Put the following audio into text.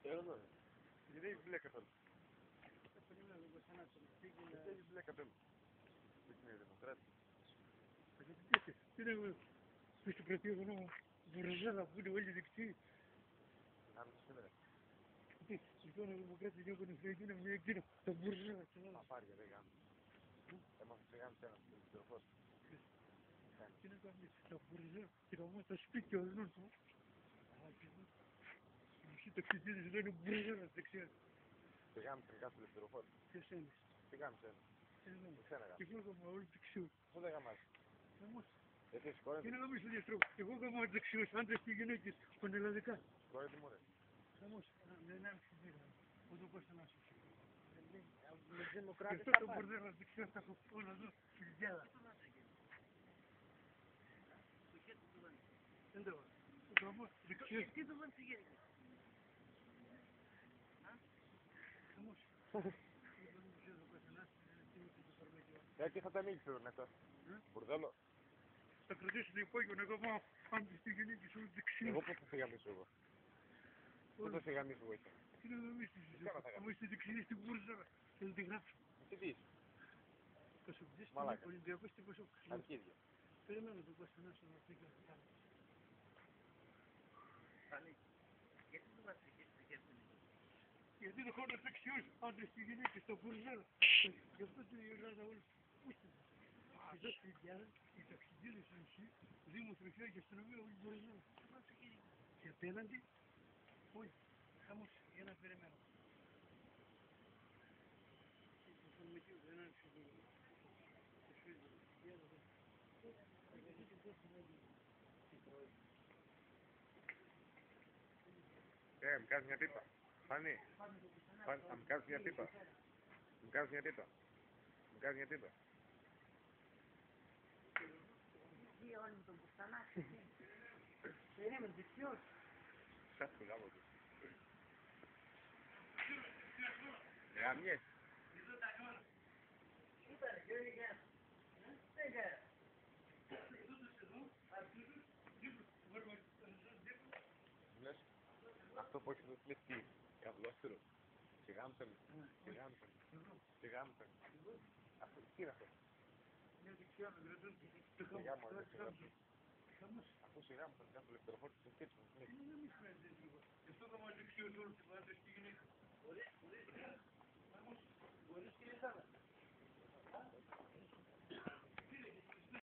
Ξέρω. Γιατί έχει μπλε καθόλου. Γιατί έχει μπλε καθόλου. Δεν είναι δημοκράτη. Τι είναι στο κρατείο μου, μπουρζάδα που είναι όλοι δεξιοί. Αν το σήμερα. Τι, σηκώνω δημοκράτη και έχουν φύγει, είναι μια εκείνο, τα μπουρζάδα. Παπάρια δεν κάνουν. Έμαθα σε γάμισε ένας πληροφόρος. Τι να κάνεις, τα μπουρζάδα, και το μόνο τα σπίτια όλων του. Οι μισοί ταξιδίδες λένε μπουρζάδα δεξιά. Σε γάμισε κάθε πληροφόρο. Ποιος είναι. Τι γάμισε ένα. Και εγώ έκανα όλοι δεξιούς. Πού δεν γαμάζει. Γιατί Τι σηκώνεται. να κάνεις στον τρόπο. Εγώ έκανα όλοι δεξιούς, άντρες και γυναίκες, πανελλαδικά. Σηκώνεται μου ρε. Χαμός, δεν άρχισε τίποτα. Πού το κόστα να σου. Με δημοκράτες Και θα αυτό το πάρει. μπουρδέλο δεξιά θα έχω όλα εδώ, χιλιάδα. Δεν το βάζω. Δεξιός. Τι το βάζει γέννη. Χαμός. Γιατί θα τα ανοίξει τον αυτό. Μπουρδέλο. Θα κρατήσω το υπόγειο, εγώ πάω άντρες και γυναίκες όλοι δεξιούς. Εγώ πώς θα σε γαμίσω εγώ. Πού θα σε γαμίσω εγώ εσύ. Τι να νομίζεις εσύ. Άμα είστε δεξιοί στην Μπούρζα, θα τη γράψω. Τι δεις. Πασοκτζής, Μαλάκα. Ολυμπιακός και Πασόκ. Αρχίδια. Περιμένω τον Κώστα να σου να φύγει να κάνω. Γιατί το βάζει γέννη. Γιατί δεν χώνω δεξιούς άντρες και γυναίκες στο Μπούρζα. Γι' αυτό την Ελλάδα όλοι πούστε. Εδώ στην Ινδιάνα, οι ταξιδίδες του νησί, Δήμο Τροφιά και αστυνομία όλοι Μπούρζα. Και απέναντι, όλοι. Χαμός, για να περιμένω. Δεν άρχισε το Μου κάνεις μια πίπα. Φανή. Θα μου κάνεις μια πίπα. Μου κάνεις μια πίπα. Μου κάνεις μια πίπα. Τι όλοι με τον Κουστανάκη. Περίμενε, δεξιός. Σας το γάμο του. Γαμιές. Ήτανε, γεια. Δεν γεια. Λες, αυτό που έχεις λες τι, καυλόστερο. Σε γάμισαν, σε γάμισαν, σε γάμισαν. Αυτό, τι είναι αυτό. Είναι δεξιά με κρατούν και το Σε γάμο, χαμός. σε γάμισαν. Χαμός. Αυτό σε γάμισαν, κάθε ελευθεροφόρο της σκέψης μου. Είναι να μην φαίνεται λίγο. Γι' αυτό θα μας δεξιούς όλους τους άντρες και γυναίκες. Μπορείς και εσάνα.